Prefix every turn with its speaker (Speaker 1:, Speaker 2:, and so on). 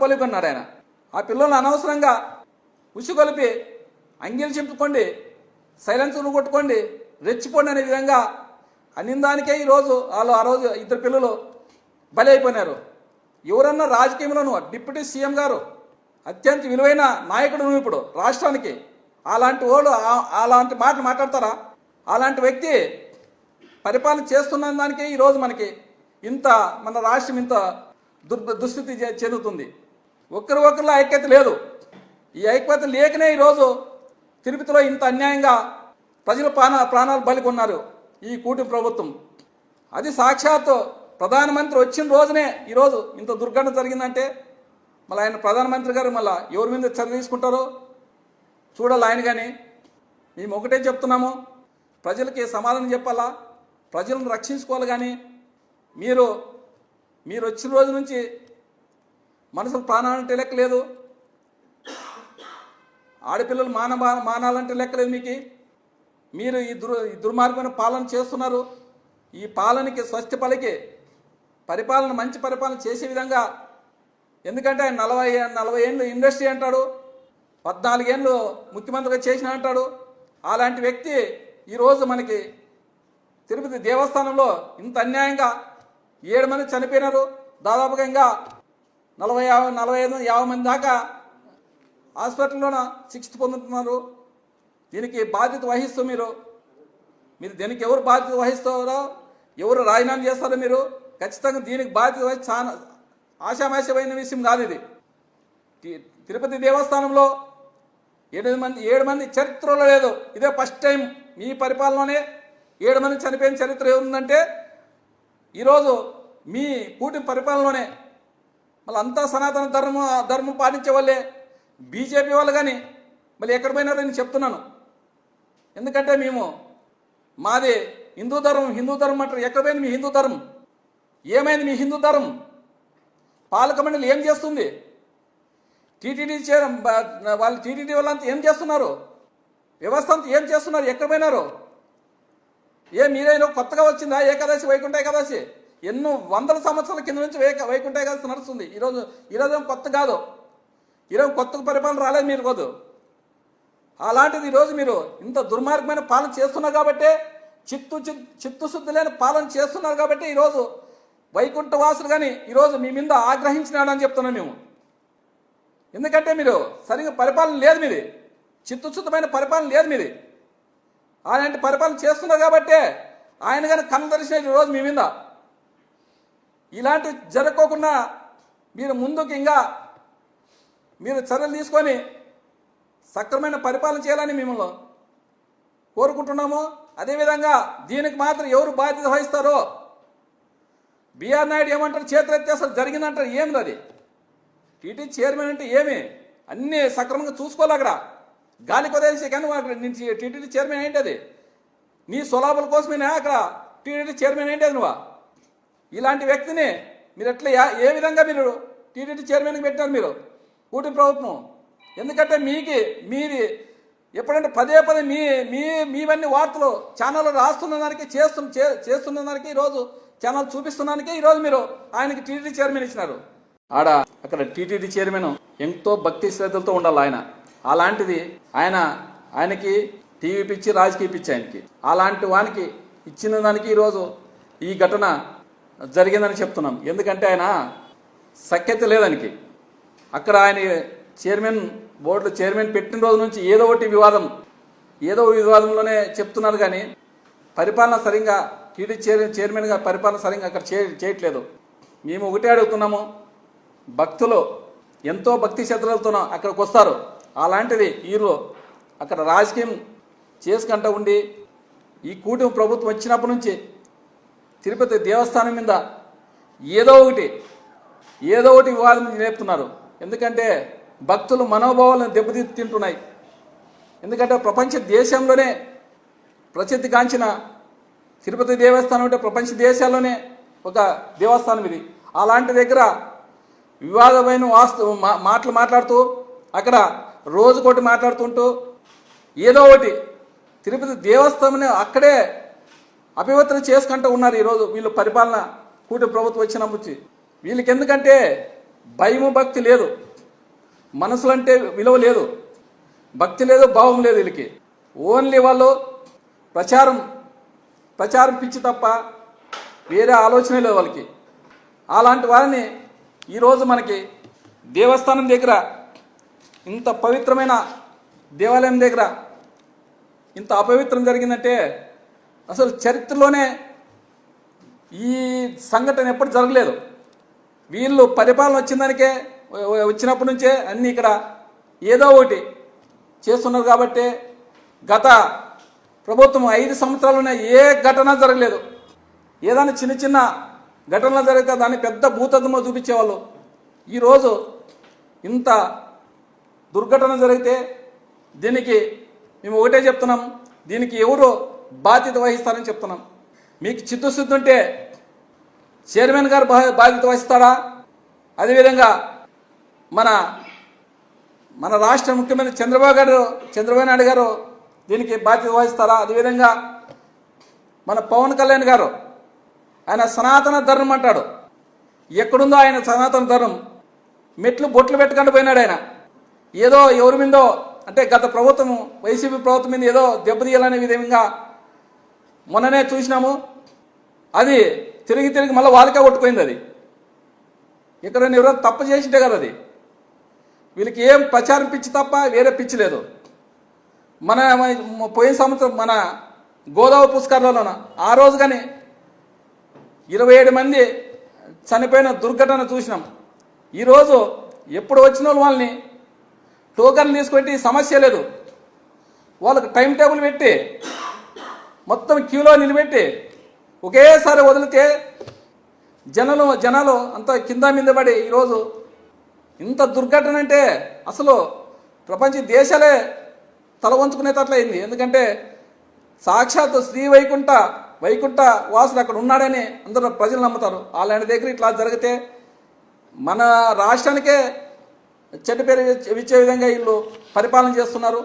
Speaker 1: బలికొన్నాడు ఆయన. ఆ పిల్లల్ని అనవసరంగా ఉసిగొలిపి అంగీలు చింపుకోండి, సైలెన్స్ను కొట్టుకోండి, రెచ్చిపోండి అనే విధంగా అనిందానికే ఈరోజు వాళ్ళు ఆ రోజు ఇద్దరు పిల్లలు బలి అయిపోయినారు. ఎవరన్నా రాజకీయంలోనూ డిప్యూటీ సీఎం గారు అత్యంత విలువైన నాయకుడు ఇప్పుడు రాష్ట్రానికి, అలాంటి వాళ్ళు అలాంటి మాటలు మాట్లాడతారా? అలాంటి వ్యక్తి పరిపాలన చేస్తున్న దానికే ఈరోజు మనకి ఇంత మన రాష్ట్రం ఇంత దుస్థితి చెందుతుంది. ఒకరిలో ఐక్యత లేదు. ఈ ఐక్యత లేకనే ఈరోజు తిరుపతిలో ఇంత అన్యాయంగా ప్రజల ప్రాణాలు బలికొన్నారు ఈ కూటమి ప్రభుత్వం. అది సాక్షాత్తు ప్రధానమంత్రి వచ్చిన రోజునే ఈరోజు ఇంత దుర్ఘటన జరిగిందంటే మళ్ళీ ఆయన ప్రధానమంత్రి గారు మళ్ళీ ఎవరి మీద చర్య తీసుకుంటారో చూడాలి ఆయన. కానీ మేము ఒకటే చెప్తున్నాము, ప్రజలకి సమాధానం చెప్పాలా, ప్రజలను రక్షించుకోవాలి. కానీ మీరు వచ్చిన రోజు నుంచి మనసులు ప్రాణాలంటే లెక్కలేదు, ఆడపిల్లలు మానాలంటే లెక్కలేదు మీకు. మీరు ఈ దుర్మార్గమైన పాలన చేస్తున్నారు. ఈ పాలనకి స్వస్తి పలికి పరిపాలన మంచి పరిపాలన చేసే విధంగా, ఎందుకంటే ఆయన 40 ఏళ్ళు ఇండస్ట్రీ అంటాడు, 14 ఏళ్ళు ముఖ్యమంత్రిగా చేసిన అంటాడు. అలాంటి వ్యక్తి ఈరోజు మనకి తిరుపతి దేవస్థానంలో ఇంత అన్యాయంగా 7 మంది చనిపోయినారు. దాదాపుగా ఇంకా 45-50 మంది దాకా హాస్పిటల్లోన చికిత్స పొందుతున్నారు. దీనికి బాధ్యత వహిస్తూ మీరు దీనికి ఎవరు బాధ్యత వహిస్తారో, ఎవరు రాజీనామా చేస్తారో మీరు ఖచ్చితంగా దీనికి బాధ్యత వహించి చాలా ఆశామాషమైన విషయం కాదు ఇది. తిరుపతి దేవస్థానంలో 7 మంది చరిత్రలో లేదు. ఇదే ఫస్ట్ టైం మీ పరిపాలనలోనే 7 మంది చనిపోయిన చరిత్ర ఏముందంటే ఈరోజు మీ కూటమి పరిపాలనలోనే. మళ్ళీ అంతా సనాతన ధర్మం పాటించే వాళ్ళే బీజేపీ వాళ్ళు. కానీ మళ్ళీ ఎక్కడ పోయినారో నేను చెప్తున్నాను. ఎందుకంటే మాది హిందూ ధర్మం అంటారు. ఎక్కడ పోయింది మీ హిందూ ధర్మం? ఏమైంది మీ హిందూ ధర్మం? పాలక మండలి ఏం చేస్తుంది? టీటీడీ వాళ్ళంతా ఏం చేస్తున్నారు? వ్యవస్థ అంతా ఏం చేస్తున్నారు? ఎక్కడ పోయినారు? మీరేదో కొత్తగా వచ్చిందా ఏకాదశి, వైకుంఠ ఏకాదశి? ఎన్నో వందల సంవత్సరాల కింద నుంచి వైకుంఠ ఏకాదశి నడుస్తుంది. ఈరోజు కొత్త కాదు, ఈరోజు కొత్త పరిపాలన రాలేదు మీరు కాదు. అలాంటిది ఈరోజు మీరు ఇంత దుర్మార్గమైన పాలన చేస్తున్నారు కాబట్టి, చిత్తశుద్ధి లేని పాలన చేస్తున్నారు కాబట్టి ఈరోజు వైకుంఠ వాసులు కానీ ఈరోజు మీ మీద ఆగ్రహించినాడని చెప్తున్నాం మేము. ఎందుకంటే మీరు సరిగ్గా పరిపాలన లేదు, మీది చిత్తశుద్ధమైన పరిపాలన లేదు మీది. అలాంటి పరిపాలన చేస్తున్నారు కాబట్టి ఆయన కానీ కన్ను దర్శనం ఈరోజు మీ మీద. ఇలాంటి జరగకోకుండా మీరు ముందుకు ఇంకా మీరు చర్యలు తీసుకొని సక్రమైన పరిపాలన చేయాలని మిమ్మల్ని కోరుకుంటున్నాము. అదేవిధంగా దీనికి మాత్రం ఎవరు బాధ్యత వహిస్తారో బిఆర్ నాయుడు ఏమంటారు, చేతులెత్తి అసలు జరిగిందంటారు. ఏమిది అది? టీటీ చైర్మన్ అంటే ఏమి? అన్నీ సక్రమంగా చూసుకోవాలి. అక్కడ గాలి కొదేసి కానీ అక్కడ నుంచి టీటీడీ చైర్మన్ ఏంటి? అది నీ సొలాబుల కోసమేనా అక్కడ టీటీడీ చైర్మన్ ఏంటి? అది నువ్వా? ఇలాంటి వ్యక్తిని మీరు ఎట్లా ఏ విధంగా మీరు టీటీడీ చైర్మన్కి పెట్టారు మీరు కూటమి ప్రభుత్వం? ఎందుకంటే మీది ఎప్పుడంటే పదే మీవన్నీ వార్తలు ఛానల్లో రాస్తున్న దానికి చేస్తున్న దానికి ఈరోజు ఛానల్ చూపిస్తున్నానికి ఈరోజు మీరు ఆయనకి టీటీడీ చైర్మన్ ఇచ్చినారు. అక్కడ టీటీడీ చైర్మన్ ఎంతో భక్తి శ్రద్ధలతో ఉండాలి ఆయన. అలాంటిది ఆయనకి టీవీ పిచ్చి, రాజకీయ పిచ్చి ఆయనకి. అలాంటి వానికి ఇచ్చిన దానికి ఈరోజు ఈ ఘటన జరిగిందని చెప్తున్నాం. ఎందుకంటే ఆయన సఖ్యత లేదానికి. అక్కడ ఆయన బోర్డులో చైర్మన్ పెట్టిన రోజు నుంచి ఏదో వివాదంలోనే చెప్తున్నారు. కానీ పరిపాలన సరిగ్గా టీడీ చైర్మన్గా పరిపాలన సరిగ్గా అక్కడ చేయట్లేదు. మేము ఒకటే అడుగుతున్నాము, భక్తులు ఎంతో భక్తి శ్రద్ధలతో అక్కడికి వస్తారు. అలాంటిది వీరు అక్కడ రాజకీయం చేసుకుంటూ ఉండి ఈ కూటమి ప్రభుత్వం వచ్చినప్పటి నుంచి తిరుపతి దేవస్థానం మీద ఏదో ఒకటి వివాదం లేపుతున్నారు. ఎందుకంటే భక్తులు మనోభావాలను దెబ్బతింటున్నాయి. ఎందుకంటే ప్రపంచ దేశంలోనే ప్రసిద్ధిగాంచిన తిరుపతి దేవస్థానం అంటే ప్రపంచ దేశాల్లోనే ఒక దేవస్థానం ఇది. అలాంటి దగ్గర వివాదమైన మాటలు మాట్లాడుతూ అక్కడ రోజుకోటి మాట్లాడుతుంటూ ఏదో ఒకటి తిరుపతి దేవస్థానం అక్కడే అపవిత్రం చేసుకుంటూ ఉన్నారు ఈరోజు వీళ్ళు పరిపాలన కూటమి ప్రభుత్వం వచ్చినప్పుడు. వీళ్ళకి ఎందుకంటే భయము భక్తి లేదు, మనసులంటే విలువ లేదు, భక్తి లేదు, భావం లేదు వీళ్ళకి. ఓన్లీ వాళ్ళు ప్రచారం పిచ్చి తప్ప వేరే ఆలోచన లేదు వాళ్ళకి. అలాంటి వారిని ఈరోజు మనకి దేవస్థానం దగ్గర, ఇంత పవిత్రమైన దేవాలయం దగ్గర ఇంత అపవిత్రం జరిగిందంటే అసలు చరిత్రలోనే ఈ సంఘటన ఎప్పుడు జరగలేదు. వీళ్ళు పరిపాలన వచ్చినప్పటి నుంచే అన్నీ ఇక్కడ ఏదో ఒకటి చేస్తున్నారు. కాబట్టి గత ప్రభుత్వం 5 సంవత్సరాలునే ఏ ఘటన జరగలేదు. ఏదైనా చిన్న చిన్న ఘటనలు జరిగితే దాన్ని పెద్ద భూతద్దంలో చూపించేవాళ్ళు. ఈరోజు ఇంత దుర్ఘటన జరిగితే దీనికి మేము ఒకటే చెప్తున్నాం, దీనికి ఎవరు బాధ్యత వహిస్తారని చెప్తున్నాం. మీకు చిత్తశుద్ధి ఉంటే చైర్మన్ గారు బాధ్యత వహిస్తారా? అదేవిధంగా మన రాష్ట్ర ముఖ్యమంత్రి చంద్రబాబు నాయుడు గారు దీనికి బాధ్యత వహిస్తారా? అదేవిధంగా మన పవన్ కళ్యాణ్ గారు, ఆయన సనాతన ధర్మం అంటాడు. ఎక్కడుందో ఆయన సనాతన ధర్మం? మెట్లు బొట్లు పెట్టుకుంటూ పోయినాడు ఆయన. ఏదో ఎవరి మీదో అంటే గత ప్రభుత్వం, వైసీపీ ప్రభుత్వం మీద ఏదో దెబ్బతీయాలనే విధంగా మొన్ననే చూసినాము. అది తిరిగి మళ్ళీ వాళ్ళకే కొట్టుపోయింది. అది ఇక్కడ ఎవరైనా తప్పు చేసింటే కదా అది. వీళ్ళకి ఏం ప్రచారం పిచ్చి తప్ప వేరే పిచ్చి లేదు. మన పోయిన సంవత్సరం మన గోదావరి పుష్కరాల్లోన ఆ రోజు కానీ 27 మంది చనిపోయిన దుర్ఘటన చూసినాం. ఈరోజు ఎప్పుడు వచ్చిన వాళ్ళని టోకన్లు తీసుకుంటే సమస్య లేదు. వాళ్ళకి టైం టేబుల్ పెట్టి మొత్తం క్యూలో నిలబెట్టి ఒకేసారి వదిలితే జనాలు అంత కింద మీద పడి ఈరోజు ఇంత దుర్ఘటన అంటే అసలు ప్రపంచ దేశాలే తల వంచుకునేటట్లయింది. ఎందుకంటే సాక్షాత్ శ్రీ వైకుంఠ వాసుడు అక్కడ ఉన్నాడని అందరూ ప్రజలు నమ్ముతారు. అలాంటి దగ్గర ఇట్లా జరిగితే మన రాష్ట్రానికే చెడ్డ పేరు ఇచ్చే విధంగా వీళ్ళు పరిపాలన చేస్తున్నారు.